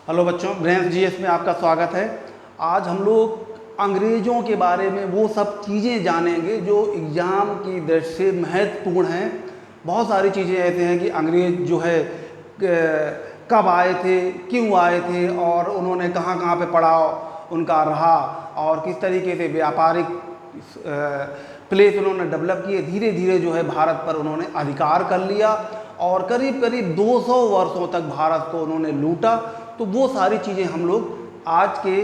Hello बच्चों, brains GS में आपका स्वागत है। आज हम लोग अंग्रेज़ों के बारे में वो सब चीज़ें जानेंगे जो एग्ज़ाम की दृष्टि से महत्वपूर्ण हैं। बहुत सारी चीज़ें ऐसे हैं कि अंग्रेज़ जो है कब आए थे, क्यों आए थे और उन्होंने कहाँ कहाँ पे पड़ाव उनका रहा और किस तरीके से व्यापारिक प्लेस उन्होंने डेवलप किए। धीरे धीरे जो है भारत पर उन्होंने अधिकार कर लिया और करीब करीब 200 वर्षों तक भारत को उन्होंने लूटा। तो वो सारी चीज़ें हम लोग आज के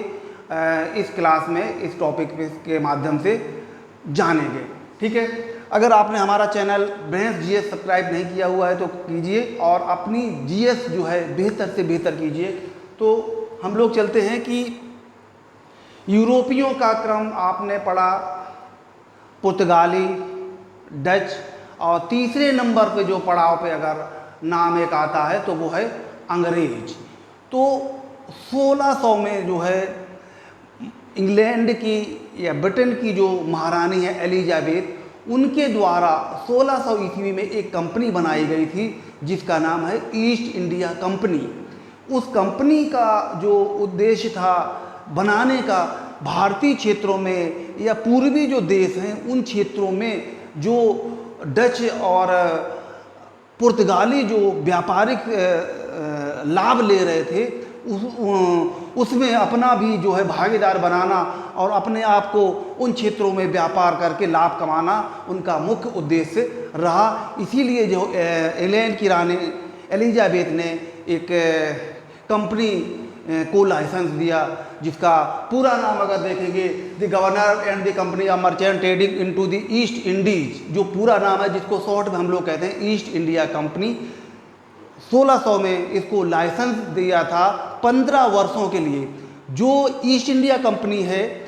इस क्लास में इस टॉपिक के माध्यम से जानेंगे। ठीक है, अगर आपने हमारा चैनल ब्रेन्स जीएस सब्सक्राइब नहीं किया हुआ है तो कीजिए और अपनी जीएस जो है बेहतर से बेहतर कीजिए। तो हम लोग चलते हैं कि यूरोपियों का क्रम आपने पढ़ा, पुर्तगाली, डच, और तीसरे नंबर पे जो पड़ाव पे अगर नाम एक आता है तो वो है अंग्रेज। तो 1600 में जो है इंग्लैंड की या ब्रिटेन की जो महारानी है एलिजाबेथ, उनके द्वारा 1600 ईस्वी में एक कंपनी बनाई गई थी जिसका नाम है ईस्ट इंडिया कंपनी। उस कंपनी का जो उद्देश्य था बनाने का, भारतीय क्षेत्रों में या पूर्वी जो देश हैं उन क्षेत्रों में जो डच और पुर्तगाली जो व्यापारिक लाभ ले रहे थे उसमें अपना भी जो है भागीदार बनाना और अपने आप को उन क्षेत्रों में व्यापार करके लाभ कमाना उनका मुख्य उद्देश्य रहा। इसीलिए जो इंग्लैंड की रानी एलिजाबेथ ने एक कंपनी को लाइसेंस दिया जिसका पूरा नाम अगर देखेंगे the governor and the company of merchant trading into the east Indies, जो पूरा नाम है जिसको शॉर्ट में हम लोग कहते हैं ईस्ट इंडिया कंपनी। 1600 में इसको लाइसेंस दिया था 15 वर्षों के लिए। जो ईस्ट इंडिया कंपनी है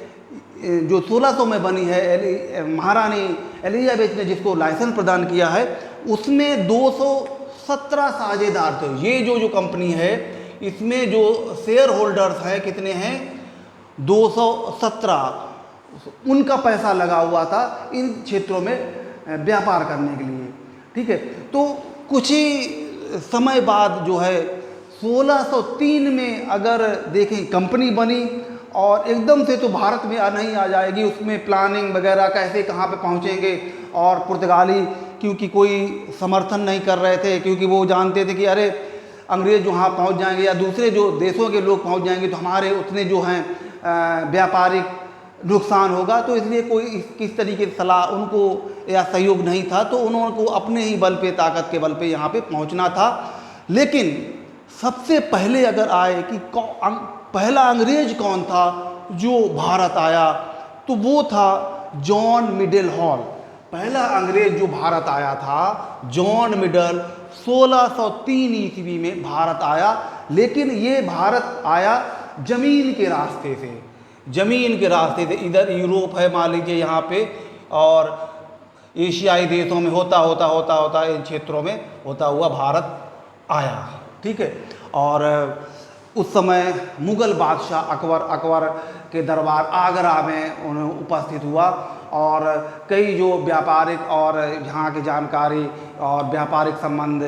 जो 1600 में बनी है, महारानी एलिजाबेथ ने जिसको लाइसेंस प्रदान किया है, उसमें 217 साझेदार थे। ये जो कंपनी है इसमें जो शेयर होल्डर्स हैं कितने हैं, 217। उनका पैसा लगा हुआ था इन क्षेत्रों में व्यापार करने के लिए। ठीक है, तो कुछ ही समय बाद जो है 1603 में अगर देखें कंपनी बनी और एकदम से तो भारत में नहीं आ जाएगी, उसमें प्लानिंग वगैरह कैसे कहाँ पे पहुँचेंगे। और पुर्तगाली क्योंकि कोई समर्थन नहीं कर रहे थे, क्योंकि वो जानते थे कि अरे अंग्रेज वहाँ पहुँच जाएंगे या दूसरे जो देशों के लोग पहुँच जाएंगे तो हमारे उतने जो हैं व्यापारिक नुकसान होगा। तो इसलिए कोई किस तरीके से सलाह उनको या सहयोग नहीं था, तो उन्होंने को अपने ही बल पे, ताकत के बल पे यहाँ पे पहुँचना था। लेकिन सबसे पहले अगर आए कि पहला अंग्रेज कौन था जो भारत आया, तो वो था जॉन मिडल हॉल। पहला अंग्रेज जो भारत आया था जॉन मिडल 1603 ईस्वी में भारत आया। लेकिन ये भारत आया जमीन के रास्ते से, जमीन के रास्ते से। इधर यूरोप है मान लीजिए यहाँ पे, और एशियाई देशों में होता इन क्षेत्रों में होता हुआ भारत आया। ठीक है, और उस समय मुग़ल बादशाह अकबर के दरबार आगरा में उन्हें उपस्थित हुआ और कई जो व्यापारिक और यहाँ की जानकारी और व्यापारिक संबंध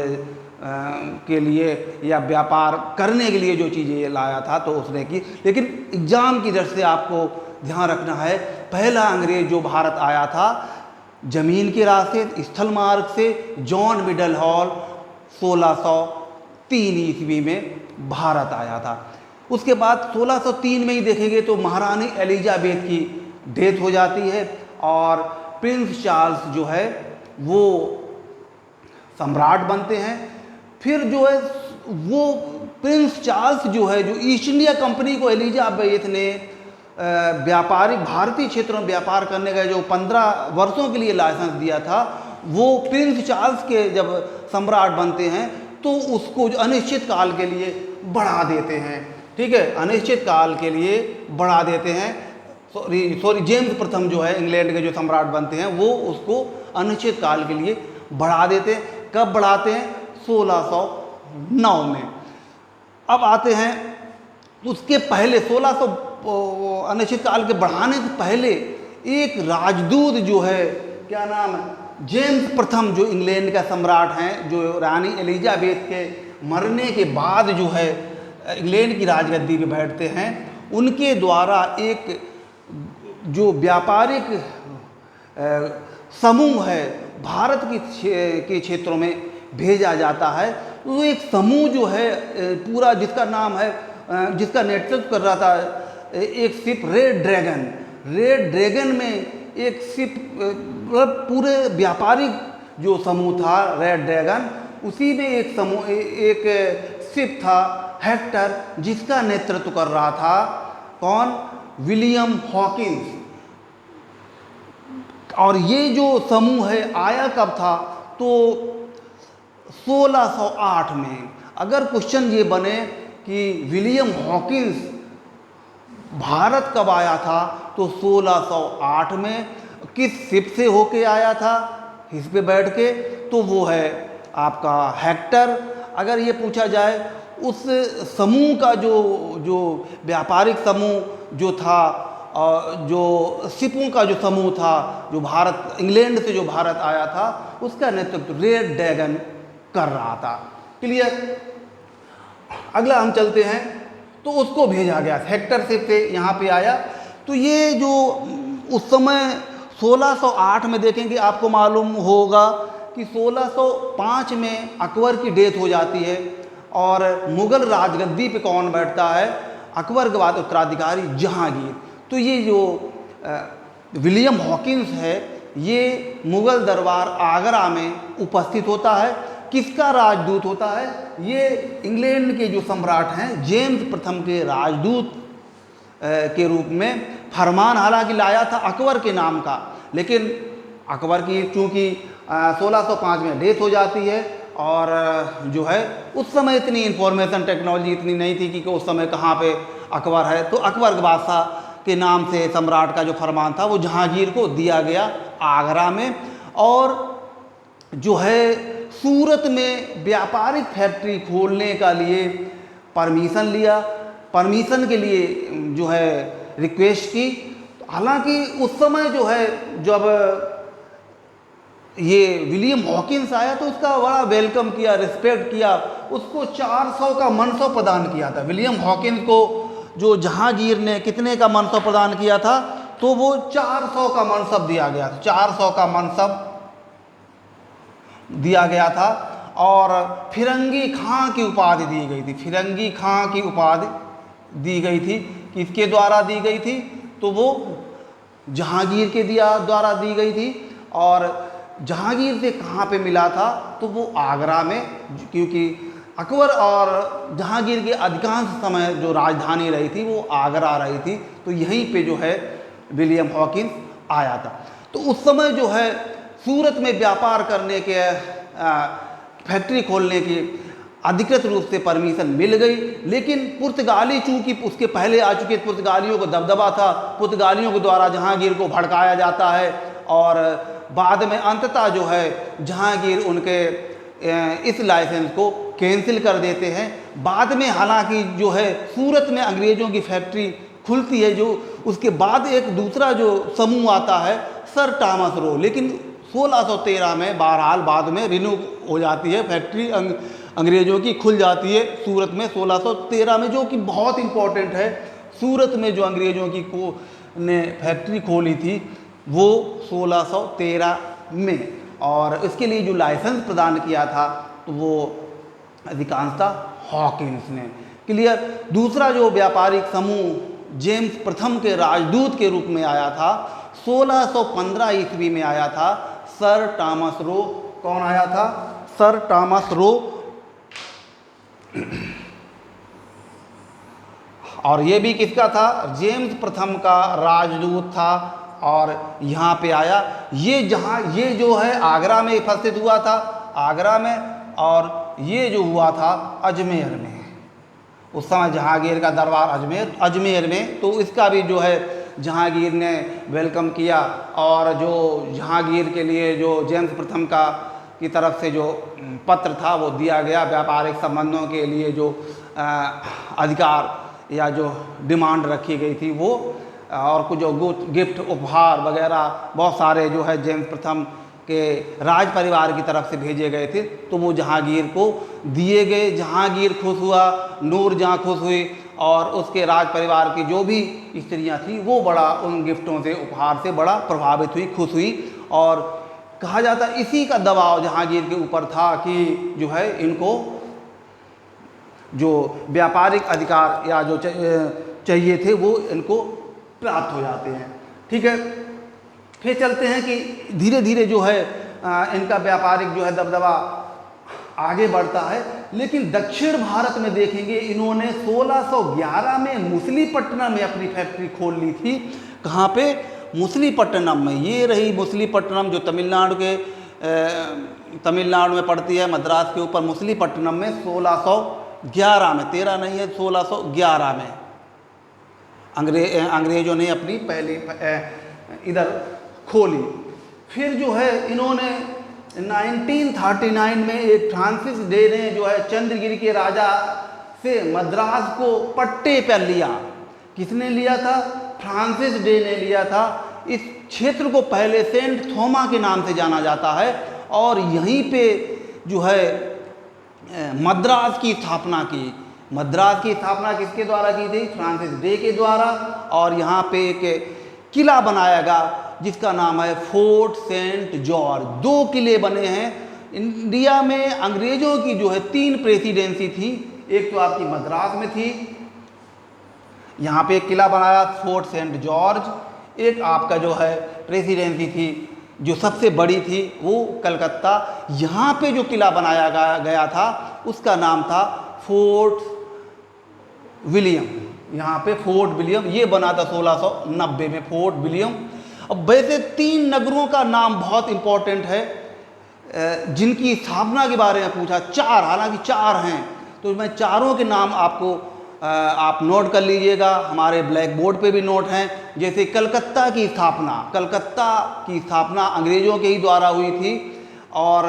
के लिए या व्यापार करने के लिए जो चीज़ें लाया था तो उसने की। लेकिन एग्ज़ाम की दृष्टि से आपको ध्यान रखना है, पहला अंग्रेज जो भारत आया था जमीन के रास्ते स्थल मार्ग से, जॉन मिडल हॉल 1603 ईस्वी में भारत आया था। उसके बाद 1603 में ही देखेंगे तो महारानी एलिजाबेथ की डेथ हो जाती है और प्रिंस चार्ल्स जो है वो सम्राट बनते हैं। फिर जो है वो प्रिंस चार्ल्स जो है, जो ईस्ट इंडिया कंपनी को एलिजाबेथ ने व्यापारिक भारतीय क्षेत्रों में व्यापार करने का जो 15 वर्षों के लिए लाइसेंस दिया था, वो प्रिंस चार्ल्स के जब सम्राट बनते हैं तो उसको अनिश्चित काल के लिए बढ़ा देते हैं। ठीक है, अनिश्चित काल के लिए बढ़ा देते हैं। सॉरी जेम्स प्रथम जो है इंग्लैंड के जो सम्राट बनते हैं वो उसको अनिश्चित काल के लिए बढ़ा देते हैं। कब बढ़ाते हैं? 1609 में। अब आते हैं उसके पहले 1600 अनिश्चित काल के बढ़ाने से पहले एक राजदूत जो है, क्या नाम है, जेम्स प्रथम, जो इंग्लैंड का सम्राट हैं, जो रानी एलिजाबेथ के मरने के बाद जो है इंग्लैंड की राजगद्दी पे बैठते हैं, उनके द्वारा एक जो व्यापारिक समूह है भारत के क्षेत्रों में भेजा जाता है। तो एक समूह जो है पूरा, जिसका नाम है, जिसका नेतृत्व कर रहा था एक शिप रेड ड्रैगन में एक शिप, पूरे व्यापारिक जो समूह था रेड ड्रैगन, उसी में एक शिप था हेक्टर, जिसका नेतृत्व कर रहा था कौन? William Hawkins. और ये जो समूह है आया कब था? तो 1608 में। अगर क्वेश्चन ये बने कि विलियम हॉकिंस भारत कब आया था, तो 1608 में। किस शिप से होके आया था इस पे बैठ के? तो वो है आपका हेक्टर। अगर ये पूछा जाए उस समूह का जो व्यापारिक समूह जो था, जो शिपों का जो समूह था, जो भारत, इंग्लैंड से जो भारत आया था, उसका नेतृत्व रेड ड्रैगन कर रहा था। क्लियर? अगला हम चलते हैं, तो उसको भेजा गया हेक्टर शिप से यहाँ पे आया। तो ये जो उस समय 1608 में देखेंगे, आपको मालूम होगा कि 1605 में अकबर की डेथ हो जाती है और मुग़ल राजगद्दी पे कौन बैठता है? अकबर के बाद उत्तराधिकारी जहांगीर। तो ये जो विलियम हॉकिंस है, ये मुग़ल दरबार आगरा में उपस्थित होता है। किसका राजदूत होता है? ये इंग्लैंड के जो सम्राट हैं जेम्स प्रथम के राजदूत के रूप में फरमान हालांकि लाया था अकबर के नाम का, लेकिन अकबर की चूँकि 1605 में डेथ हो जाती है और जो है उस समय इतनी इंफॉर्मेशन टेक्नोलॉजी इतनी नहीं थी कि उस समय कहाँ पे अकबर है, तो अकबर के बादशाह के नाम से सम्राट का जो फरमान था वो जहांगीर को दिया गया आगरा में। और जो है सूरत में व्यापारिक फैक्ट्री खोलने का लिए परमिशन लिया, परमिशन के लिए जो है रिक्वेस्ट की। हालांकि उस समय जो है जब ये विलियम हॉकिंस आया तो उसका बड़ा वेलकम किया, रिस्पेक्ट किया, उसको 400 का मनसब प्रदान किया था। विलियम हॉकिंस को जो जहांगीर ने कितने का मनसब प्रदान किया था? तो वो 400 का मनसब दिया गया था, 400 का मनसब दिया गया था। और फिरंगी खां की उपाधि दी गई थी, फिरंगी खां की उपाधि दी गई थी। किसके द्वारा दी गई थी? तो वो जहांगीर के द्वारा दी गई थी। और जहांगीर से कहाँ पे मिला था? तो वो आगरा में, क्योंकि अकबर और जहांगीर के अधिकांश समय जो राजधानी रही थी वो आगरा रही थी, तो यहीं पे जो है विलियम हॉकिंस आया था। तो उस समय जो है सूरत में व्यापार करने के, फैक्ट्री खोलने की अधिकृत रूप से परमिशन मिल गई। लेकिन पुर्तगाली, चूँकि उसके पहले आ चुके पुर्तगालियों को दबदबा था, पुर्तगालियों के द्वारा जहांगीर को भड़काया जाता है और बाद में अंततः जो है जहांगीर उनके इस लाइसेंस को कैंसिल कर देते हैं। बाद में हालांकि जो है सूरत में अंग्रेज़ों की फैक्ट्री खुलती है, जो उसके बाद एक दूसरा जो समूह आता है सर टॉमस रो, लेकिन 1613 में बहरहाल बाद में रिन्यू हो जाती है फैक्ट्री, अंग्रेज़ों की खुल जाती है सूरत में 1613 में, जो कि बहुत इम्पोर्टेंट है। सूरत में जो अंग्रेज़ों की ने फैक्ट्री खोली थी वो 1613 में, और इसके लिए जो लाइसेंस प्रदान किया था तो वो अधिकांशतः हॉकिंस ने। क्लियर? दूसरा जो व्यापारिक समूह जेम्स प्रथम के राजदूत के रूप में आया था 1615 ईस्वी में आया था, सर टॉमस रो। कौन आया था? Sir Thomas Roe. और ये भी किसका था? जेम्स प्रथम का राजदूत था और यहाँ पे आया। ये जो है आगरा में उपस्थित हुआ था, आगरा में, और ये जो हुआ था अजमेर में। उस समय जहांगीर का दरबार अजमेर में, तो इसका भी जो है जहांगीर ने वेलकम किया। और जो जहांगीर के लिए जो जेम्स प्रथम की तरफ से जो पत्र था वो दिया गया, व्यापारिक संबंधों के लिए जो अधिकार या जो डिमांड रखी गई थी वो, और कुछ जो गिफ्ट उपहार वगैरह बहुत सारे जो है जेम्स प्रथम के राज परिवार की तरफ से भेजे गए थे, तो वो जहांगीर को दिए गए। जहांगीर खुश हुआ, नूरजहाँ खुश हुई, और उसके राज परिवार की जो भी स्त्रियां थी वो बड़ा उन गिफ्टों से, उपहार से बड़ा प्रभावित हुई, खुश हुई। और कहा जाता इसी का दबाव जहांगीर के ऊपर था कि जो है इनको जो व्यापारिक अधिकार या जो चाहिए थे वो इनको प्राप्त हो जाते हैं। ठीक है, फिर चलते हैं कि धीरे धीरे जो है इनका व्यापारिक जो है दबदबा आगे बढ़ता है। लेकिन दक्षिण भारत में देखेंगे इन्होंने 1611 में मछलीपट्टनम में अपनी फैक्ट्री खोल ली थी। कहाँ पे? मछलीपट्टनम में। ये रही मछलीपट्टनम जो तमिलनाडु में पड़ती है, मद्रास के ऊपर। मछलीपट्टनम में 1611 में, 13 नहीं है, 1611 में अंग्रेजों ने अपनी पहली इधर खोली। फिर जो है इन्होंने 1939 में एक फ्रांसिस डे ने जो है चंद्रगिरी के राजा से मद्रास को पट्टे पर लिया। किसने लिया था? फ्रांसिस डे ने लिया था। इस क्षेत्र को पहले सेंट थोमा के नाम से जाना जाता है, और यहीं पे जो है मद्रास की स्थापना की। मद्रास की स्थापना किसके द्वारा की थी? फ्रांसिस डे के द्वारा। और यहाँ पे एक किला बनाया गया जिसका नाम है फोर्ट सेंट जॉर्ज। 2 किले बने हैं। इंडिया में अंग्रेजों की जो है 3 प्रेसिडेंसी थी। एक तो आपकी मद्रास में थी, यहाँ पे एक किला बनाया फोर्ट सेंट जॉर्ज। एक आपका जो है प्रेसिडेंसी थी जो सबसे बड़ी थी वो कलकत्ता। यहाँ पे जो किला बनाया गया था उसका नाम था फोर्ट विलियम। यहाँ पे फोर्ट विलियम ये बना था 1690 में, फोर्ट विलियम। अब वैसे 3 नगरों का नाम बहुत इंपॉर्टेंट है जिनकी स्थापना के बारे में पूछा। 4, हालांकि 4 हैं, तो मैं चारों के नाम आपको आप नोट कर लीजिएगा। हमारे ब्लैक बोर्ड पे भी नोट हैं। जैसे कलकत्ता की स्थापना अंग्रेजों के ही द्वारा हुई थी, और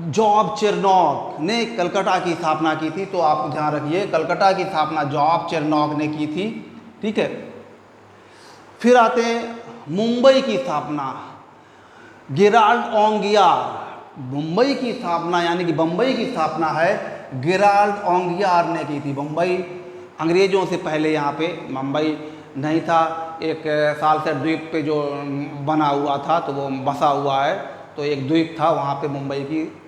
जॉब चेरनॉक ने कलकत्ता की स्थापना की थी। तो आप ध्यान रखिए, कलकत्ता की स्थापना जॉब चेरनॉक ने की थी। ठीक है, फिर आते हैं मुंबई की स्थापना गेराल्ड ओंगियार। मुंबई की स्थापना यानी कि बम्बई की स्थापना है गेराल्ड ओंगियार ने की थी। बम्बई अंग्रेजों से पहले यहाँ पे मुंबई नहीं था। एक साल से द्वीप पे जो बना हुआ था तो वो बसा हुआ है, तो एक द्वीप था वहाँ पे मुंबई की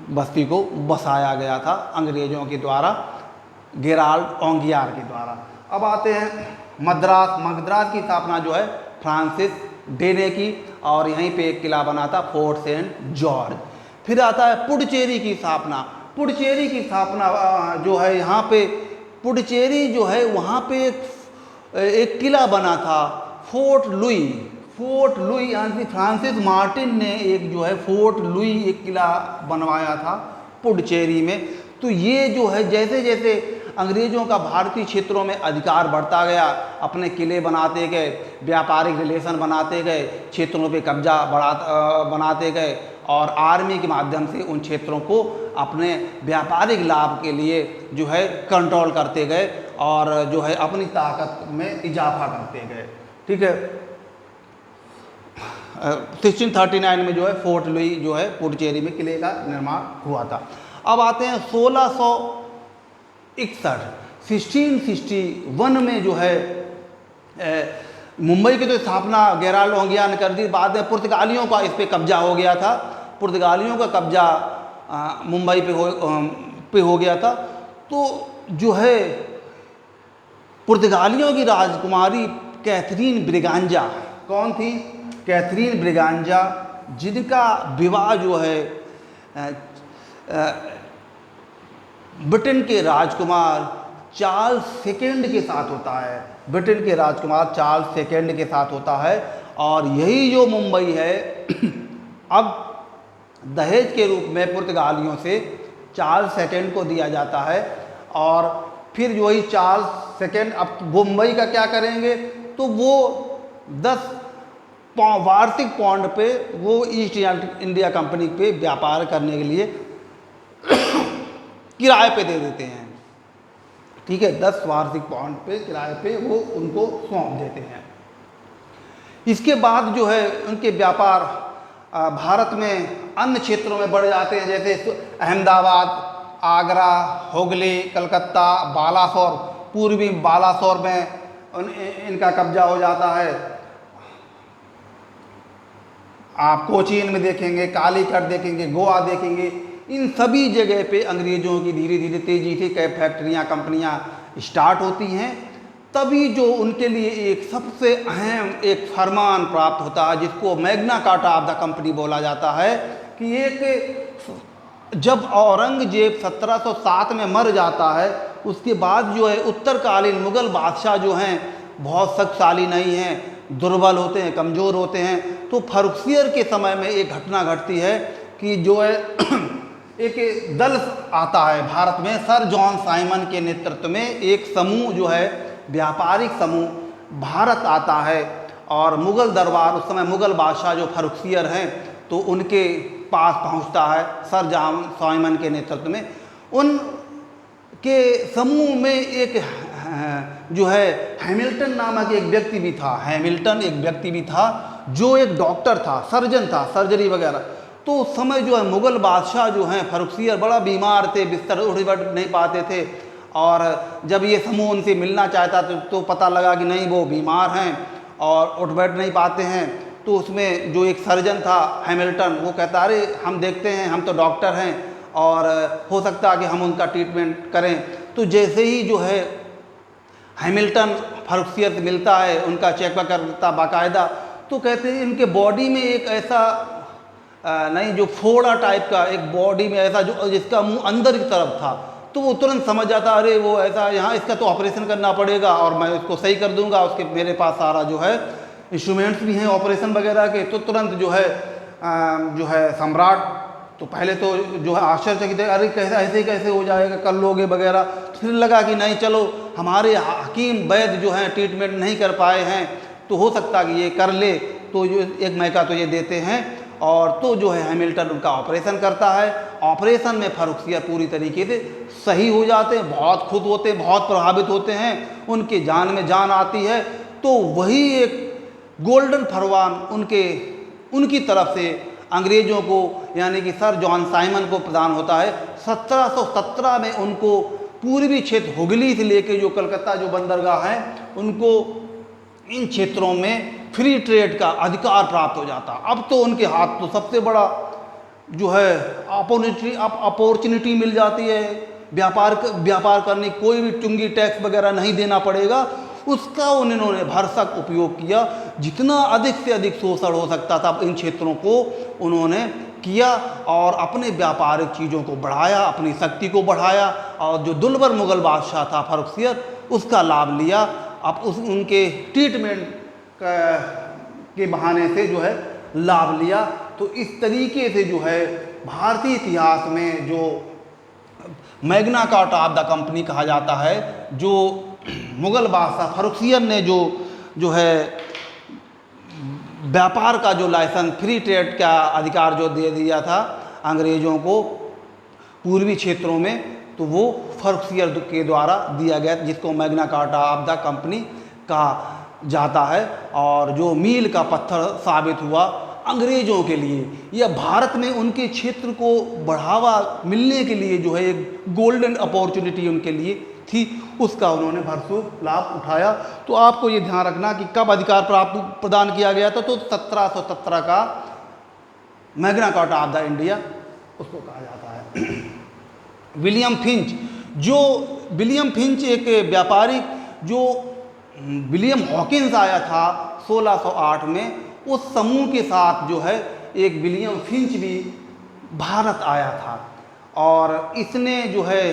बस्ती को बसाया गया था अंग्रेजों के द्वारा, गेराल्ड ओंगियार के द्वारा। अब आते हैं मद्रास की स्थापना जो है फ्रांसिस डे ने की, और यहीं पे एक किला बना था फोर्ट सेंट जॉर्ज। फिर आता है पुडुचेरी की स्थापना। पुडुचेरी की स्थापना जो है यहाँ पे पुडुचेरी जो है वहाँ पे एक किला बना था फोर्ट लुई यानी फ्रांसिस मार्टिन ने एक जो है फोर्ट लुई एक किला बनवाया था पुडुचेरी में। तो ये जो है जैसे जैसे अंग्रेजों का भारतीय क्षेत्रों में अधिकार बढ़ता गया, अपने किले बनाते गए, व्यापारिक रिलेशन बनाते गए, क्षेत्रों पे कब्जा बनाते गए, और आर्मी के माध्यम से उन क्षेत्रों को अपने व्यापारिक लाभ के लिए जो है कंट्रोल करते गए, और जो है अपनी ताकत में इजाफा करते गए। ठीक है, 1639 में जो है फोर्ट लुई जो है पुडुचेरी में किले का निर्माण हुआ था। अब आते हैं 1661 में जो है मुंबई की तो स्थापना गेराल्ड ओंगियार ने कर दी। बाद में पुर्तगालियों का इस पे कब्जा हो गया था। पुर्तगालियों का कब्जा मुंबई पे हो गया था। तो जो है पुर्तगालियों की राजकुमारी कैथरीन ब्रिगांजा, कौन थी? कैथरीन ब्रिगांजा, जिनका विवाह जो है ब्रिटेन के राजकुमार चार्ल्स सेकेंड के साथ होता है। ब्रिटेन के राजकुमार चार्ल्स सेकेंड के साथ होता है, और यही जो मुंबई है अब दहेज के रूप में पुर्तगालियों से चार्ल्स सेकेंड को दिया जाता है। और फिर वही चार्ल्स सेकेंड अब मुंबई का क्या करेंगे, तो वो 10 वार्षिक पाउंड पे वो ईस्ट इंडिया कंपनी पे व्यापार करने के लिए किराए पे दे देते हैं। ठीक है, 10 वार्षिक पाउंड पे किराए पे वो उनको सौंप देते हैं। इसके बाद जो है उनके व्यापार भारत में अन्य क्षेत्रों में बढ़ जाते हैं, जैसे अहमदाबाद, आगरा, हुगली, कलकत्ता, बालासोर, पूर्वी बालासोर में इनका कब्जा हो जाता है। आप कोचीन में देखेंगे, कालीकट देखेंगे, गोवा देखेंगे, इन सभी जगह पे अंग्रेज़ों की धीरे धीरे तेज़ी से कई फैक्ट्रियाँ, कंपनियाँ स्टार्ट होती हैं। तभी जो उनके लिए एक सबसे अहम एक फरमान प्राप्त होता है, जिसको Magna carta of the company बोला जाता है, कि एक जब औरंगजेब 1707 में मर जाता है, उसके बाद जो है उत्तरकालीन मुग़ल बादशाह जो हैं बहुत शक्तिशाली नहीं हैं, दुर्बल होते हैं, कमज़ोर होते हैं। तो फर्रुखसियर के समय में एक घटना घटती है कि जो है एक दल आता है भारत में, सर जॉन साइमन के नेतृत्व में एक समूह जो है व्यापारिक समूह भारत आता है, और मुग़ल दरबार, उस समय मुग़ल बादशाह जो फर्रुखसियर हैं, तो उनके पास पहुंचता है सर जॉन साइमन के नेतृत्व में। उनके समूह में एक जो है हैमिल्टन नामक एक व्यक्ति भी था। हैमिल्टन एक व्यक्ति भी था जो एक डॉक्टर था, सर्जन था, सर्जरी वगैरह। तो उस समय जो है मुग़ल बादशाह जो हैं फर्रुखसियर बड़ा बीमार थे, बिस्तर उठ बैठ नहीं पाते थे, और जब ये समूह उनसे मिलना चाहता तो पता लगा कि नहीं, वो बीमार हैं और उठ बैठ नहीं पाते हैं। तो उसमें जो एक सर्जन था हैमिल्टन, वो कहता अरे हम देखते हैं, हम तो डॉक्टर हैं और हो सकता है कि हम उनका ट्रीटमेंट करें। तो जैसे ही जो है हैमिल्टन फर्रुखसियर से मिलता है, उनका चेकअप करता बाकायदा, तो कहते हैं इनके बॉडी में एक ऐसा नहीं, जो फोड़ा टाइप का एक बॉडी में ऐसा जो जिसका मुंह अंदर की तरफ था। तो वो तुरंत समझ जाता अरे वो ऐसा, यहाँ इसका तो ऑपरेशन करना पड़ेगा और मैं इसको सही कर दूंगा। उसके मेरे पास सारा जो है इंस्ट्रूमेंट्स भी हैं ऑपरेशन वगैरह के। तो तुरंत जो है सम्राट तो पहले तो जो है आश्चर्यचकित है, अरे कैसा ऐसे कैसे हो जाएगा, कर लोगे वगैरह। फिर लगा कि नहीं चलो, हमारे हकीम वैद्य जो हैं ट्रीटमेंट नहीं कर पाए हैं, तो हो सकता कि ये कर ले, तो जो एक मौका तो ये देते हैं। और तो जो है हैमिल्टन उनका ऑपरेशन करता है। ऑपरेशन में फर्रुखसियर पूरी तरीके से सही हो जाते हैं, बहुत खुद होते हैं, बहुत प्रभावित होते हैं, उनके जान में जान आती है। तो वही एक गोल्डन फरमान उनकी तरफ से अंग्रेज़ों को, यानी कि सर जॉन साइमन को प्रदान होता है। 1717 में उनको पूर्वी क्षेत्र हुगली से लेके जो कलकत्ता जो बंदरगाह हैं, उनको इन क्षेत्रों में फ्री ट्रेड का अधिकार प्राप्त हो जाता। अब तो उनके हाथ तो सबसे बड़ा जो है अपॉर्चुनिटी मिल जाती है, व्यापार करने, कोई भी टुंगी टैक्स वगैरह नहीं देना पड़ेगा। उसका उन्होंने भरसक उपयोग किया, जितना अधिक से अधिक शोषण हो सकता था इन क्षेत्रों को उन्होंने किया, और अपने व्यापारिक चीज़ों को बढ़ाया, अपनी शक्ति को बढ़ाया, और जो दुर्बल मुग़ल बादशाह था फर्रुखसियर, उसका लाभ लिया। अब उनके ट्रीटमेंट के बहाने से जो है लाभ लिया। तो इस तरीके से जो है भारतीय इतिहास में जो Magna carta of the company कहा जाता है, जो मुग़ल बादशाह फर्रुखसियर ने जो है व्यापार का जो लाइसेंस, फ्री ट्रेड का अधिकार जो दे दिया था अंग्रेज़ों को पूर्वी क्षेत्रों में, तो वो फर्रुखसियर के द्वारा दिया गया, जिसको Magna carta of the company कहा जाता है। और जो मील का पत्थर साबित हुआ अंग्रेज़ों के लिए, यह भारत में उनके क्षेत्र को बढ़ावा मिलने के लिए जो है एक गोल्डन अपॉर्चुनिटी उनके लिए थी, उसका उन्होंने भरपूर लाभ उठाया। तो आपको ये ध्यान रखना कि कब अधिकार प्रदान किया गया था, तो 1717 का Magna carta of the India उसको कहा जाता है। विलियम फिंच एक व्यापारी, जो विलियम हॉकिंस आया था 1608 में, उस समूह के साथ जो है एक विलियम फिंच भी भारत आया था, और इसने जो है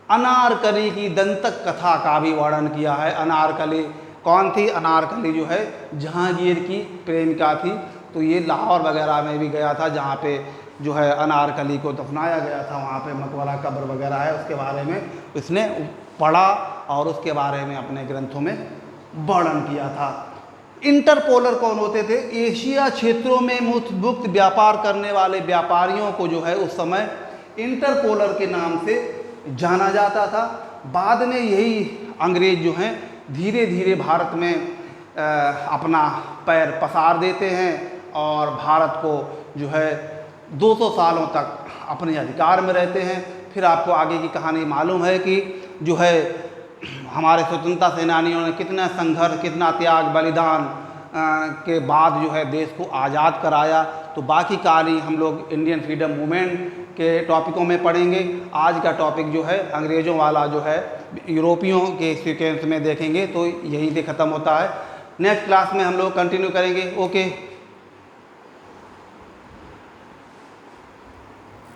अनारकली की दंतक कथा का भी वर्णन किया है। अनारकली कौन थी? अनारकली जो है जहांगीर की प्रेमिका थी। तो ये लाहौर वगैरह में भी गया था, जहाँ पे जो है अनारकली को दफनाया गया था, वहाँ पे मकबरा कब्र वगैरह है, उसके बारे में इसने पढ़ा और उसके बारे में अपने ग्रंथों में वर्णन किया था। इंटरपोलर कौन होते थे? एशिया क्षेत्रों में मुक्त व्यापार करने वाले व्यापारियों को जो है उस समय इंटरपोलर के नाम से जाना जाता था। बाद में यही अंग्रेज जो हैं धीरे धीरे भारत में अपना पैर पसार देते हैं और भारत को जो है 200 सालों तक अपने अधिकार में रहते हैं। फिर आपको आगे की कहानी मालूम है कि जो है हमारे स्वतंत्रता सेनानियों ने कितना संघर्ष, कितना त्याग, बलिदान के बाद जो है देश को आज़ाद कराया। तो बाकी कहानी हम लोग इंडियन फ्रीडम मूवमेंट के टॉपिकों में पढ़ेंगे। आज का टॉपिक जो है अंग्रेज़ों वाला जो है यूरोपियों के सीक्वेंस में देखेंगे, तो यहीं से ख़त्म होता है। नेक्स्ट क्लास में हम लोग कंटिन्यू करेंगे। ओके।